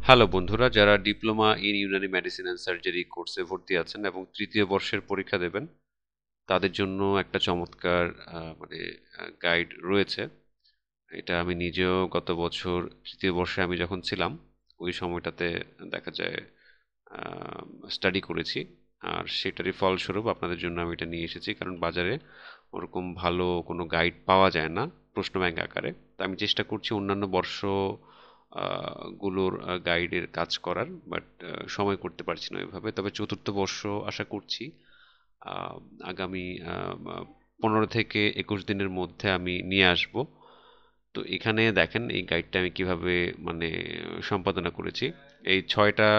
Hello বন্ধুরা, যারা diploma in Unani medicine and surgery কোর্সে ভর্তি আছেন এবং তৃতীয় বর্ষের পরীক্ষা দেবেন, তাদের জন্য একটা চমৎকার গাইড রয়েছে। এটা আমি নিজেও গত বছর তৃতীয় বর্ষে আমি যখন ছিলাম ওই সময়টাতে দেখা যায় স্টাডি করেছি। আর সেটারই ফলস্বরূপ আপনাদের জন্য আমি এটা নিয়ে এসেছি, কারণ বাজারে ওরকম ভালো কোনো গাইড পাওয়া যায় না প্রশ্ন ব্যাংক আকারে। তো আমি চেষ্টা করছি অন্যান্য বর্ষ গুলোর গাইডের কাজ করার, বাট সময় করতে পারছি না ওইভাবে। তবে চতুর্থ বর্ষ আশা করছি আহ, আগামী 15 থেকে 21 দিনের মধ্যে আমি নিয়ে আসব। তো এখানে দেখেন এই গাইডটা আমি কিভাবে মানে সম্পাদনা করেছি। এই 6টা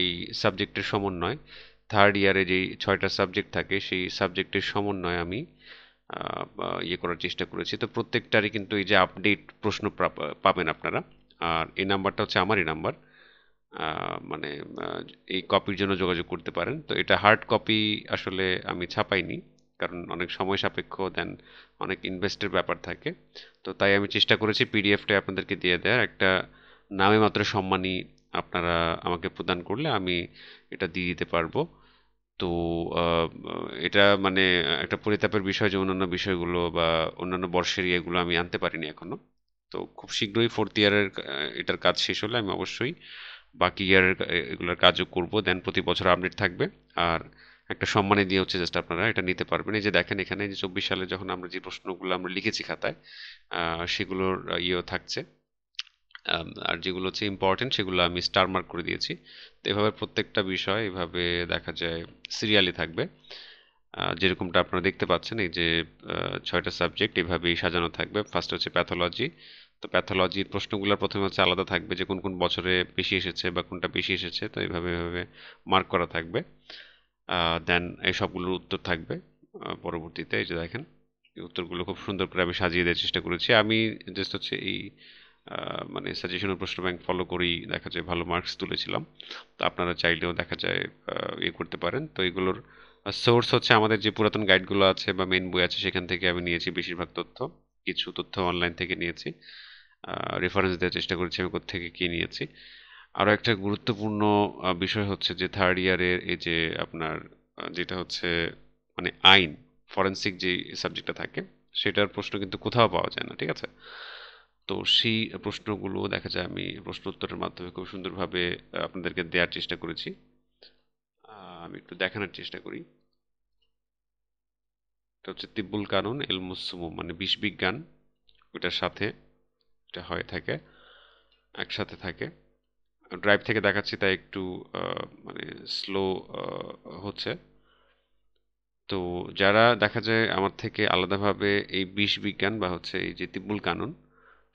এই সাবজেক্টের সমন্বয়, থার্ড ইয়ারে যেই 6টা সাবজেক্ট থাকে সেই সাবজেক্টের সমন্বয় আমি ইয়ে করার চেষ্টা করেছি। তো প্রত্যেকটারই কিন্তু এই যে আপডেট প্রশ্ন পাবেন আপনারা। আর এই নাম্বারটা হচ্ছে আমারই নাম্বার। মানে এই কপির জন্য যোগাযোগ করতে পারেন। তো এটা হার্ড কপি আসলে আমি ছাপাইনি, কারণ অনেক সময় সাপেক্ষ, দেন অনেক ইনভেস্টের ব্যাপার থাকে। তো তাই আমি চেষ্টা করেছি পিডিএফটা আপনাদেরকে দিয়ে দেওয়ার। একটা নামে মাত্র সম্মানী আপনারা আমাকে প্রদান করলে আমি এটা দিয়ে দিতে পারবো। তো এটা মানে একটা পরিতাপের বিষয় যে অন্যান্য বিষয়গুলো বা অন্যান্য বর্ষের ইয়েগুলো আমি আনতে পারিনি এখনো। তো খুব শীঘ্রই ফোর্থ ইয়ারের এটার কাজ শেষ হলে আমি অবশ্যই বাকি ইয়ারের এগুলোর কাজও করব। দেন প্রতি বছর আপডেট থাকবে। আর একটা সম্মানী দিয়ে হচ্ছে জাস্ট আপনারা এটা নিতে পারবেন। এই যে দেখেন এখানে যে 24 সালে যখন আমরা যে প্রশ্নগুলো আমরা লিখেছি খাতায়, সেগুলোর ইয়েও থাকছে। আর যেগুলো হচ্ছে ইম্পর্টেন্ট সেগুলো আমি স্টার মার্ক করে দিয়েছি। তো এভাবে প্রত্যেকটা বিষয় এভাবে দেখা যায় সিরিয়ালি থাকবে। যেরকমটা আপনারা দেখতে পাচ্ছেন, এই যে 6টা সাবজেক্ট এভাবেই সাজানো থাকবে। ফার্স্ট হচ্ছে প্যাথোলজি। তো প্যাথোলজির প্রশ্নগুলো প্রথমে হচ্ছে আলাদা থাকবে, যে কোন কোন বছরে বেশি এসেছে বা কোনটা বেশি এসেছে, তো এইভাবে এভাবে মার্ক করা থাকবে। দেন এই সবগুলোর উত্তর থাকবে পরবর্তীতে। এই যে দেখেন এই উত্তরগুলো খুব সুন্দর করে আমি সাজিয়ে দেওয়ার চেষ্টা করেছি। আমি জাস্ট হচ্ছে এই মানে সাজেশনের প্রশ্ন ব্যাংক ফলো করেই দেখা যায় ভালো মার্কস তুলেছিলাম। তো আপনারা চাইলেও দেখা যায় ইয়ে করতে পারেন। তো এগুলোর সোর্স হচ্ছে আমাদের যে পুরাতন গাইডগুলো আছে বা মেন বই আছে, সেখান থেকে আমি নিয়েছি বেশিরভাগ তথ্য। কিছু তথ্য অনলাইন থেকে নিয়েছি। রেফারেন্স দেওয়ার চেষ্টা করেছি আমি কোত্থেকে কি নিয়েছি। আরও একটা গুরুত্বপূর্ণ বিষয় হচ্ছে যে থার্ড ইয়ারের এই যে আপনার যেটা হচ্ছে মানে আইন, ফরেনসিক যে সাবজেক্টটা থাকে, সেটার প্রশ্ন কিন্তু কোথাও পাওয়া যায় না, ঠিক আছে? তো সেই প্রশ্নগুলো দেখা যায় আমি প্রশ্ন উত্তরের মাধ্যমে খুব সুন্দরভাবে আপনাদেরকে দেওয়ার চেষ্টা করেছি। আমি একটু দেখানোর চেষ্টা করি। এটা হচ্ছে তিব্বুল কানুন এলমুস সুমুম, মানে বিষ বিজ্ঞান, ওটার সাথে এটা হয়ে থাকে, একসাথে থাকে। ড্রাইভ থেকে দেখাচ্ছি তাই একটু মানে স্লো হচ্ছে। তো যারা দেখা যায় আমার থেকে আলাদাভাবে এই বিষ বিজ্ঞান বা হচ্ছে এই যে তিব্বুল কানুন,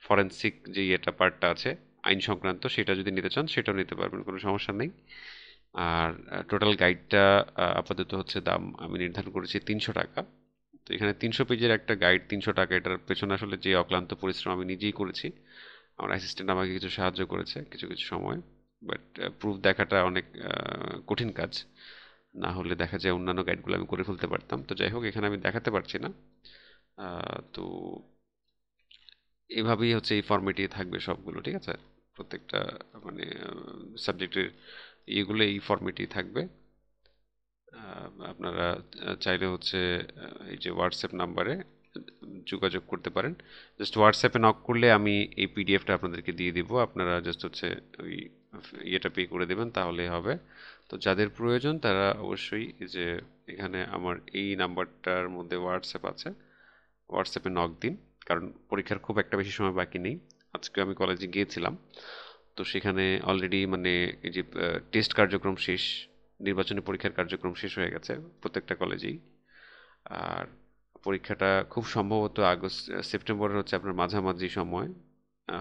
ফরেনসিক যে এটা পার্টটা আছে আইন সংক্রান্ত, সেটা যদি নিতে চান সেটাও নিতে পারবেন, কোনো সমস্যা নেই। আর টোটাল গাইডটা আপাতত হচ্ছে দাম আমি নির্ধারণ করেছি 300 টাকা। তো এখানে 300 পেজের একটা গাইড 300 টাকা, এটার পেছনে আসলে যে অক্লান্ত পরিশ্রম আমি নিজেই করেছি। আমার অ্যাসিস্ট্যান্ট আমাকে কিছু সাহায্য করেছে কিছু কিছু সময়, বাট প্রুফ দেখাটা অনেক কঠিন কাজ। না হলে দেখা যায় অন্যান্য গাইডগুলো আমি করে ফেলতে পারতাম। তো যাই হোক, এখানে আমি দেখাতে পারছি না। তো এভাবেই হচ্ছে এই ফর্মেটই থাকবে সবগুলো, ঠিক আছে? প্রত্যেকটা মানে সাবজেক্টের ইয়েগুলো এই ফর্মেটই থাকবে। আপনারা চাইলে হচ্ছে এই যে হোয়াটসঅ্যাপ নাম্বারে যোগাযোগ করতে পারেন। জাস্ট হোয়াটসঅ্যাপে নক করলে আমি এই পিডিএফটা আপনাদেরকে দিয়ে দিব। আপনারা জাস্ট হচ্ছে ওই ইয়েটা পে করে দেবেন, তাহলে হবে। তো যাদের প্রয়োজন তারা অবশ্যই এই যে এখানে আমার এই নাম্বারটার মধ্যে হোয়াটসঅ্যাপ আছে, হোয়াটসঅ্যাপে নক দিন। কারণ পরীক্ষার খুব একটা বেশি সময় বাকি নেই। আজকে আমি কলেজে গিয়েছিলাম, তো সেখানে অলরেডি মানে এই যে টেস্ট কার্যক্রম শেষ, নির্বাচনী পরীক্ষার কার্যক্রম শেষ হয়ে গেছে প্রত্যেকটা কলেজেই। আর পরীক্ষাটা খুব সম্ভবত আগস্ট সেপ্টেম্বরের হচ্ছে আপনার মাঝামাঝি সময়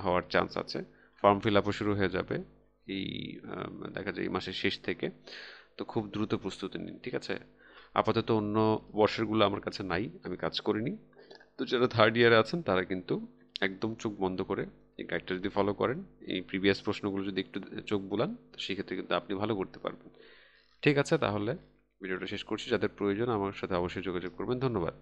হওয়ার চান্স আছে। ফর্ম ফিল আপও শুরু হয়ে যাবে এই দেখা যায় এই মাসের শেষ থেকে। তো খুব দ্রুত প্রস্তুতি নিন, ঠিক আছে? আপাতত অন্য বর্ষেরগুলো আমার কাছে নাই, আমি কাজ করিনি। তো যারা থার্ড ইয়ারে আছেন তারা কিন্তু একদম চোখ বন্ধ করে এই গাইডটা যদি ফলো করেন, এই প্রিভিয়াস প্রশ্নগুলো যদি একটু চোখ বুলান, তো সেক্ষেত্রে কিন্তু আপনি ভালো করতে পারবেন। ঠিক আছে, তাহলে ভিডিওটা শেষ করছি। যাদের প্রয়োজন আমার সাথে অবশ্যই যোগাযোগ করবেন। ধন্যবাদ।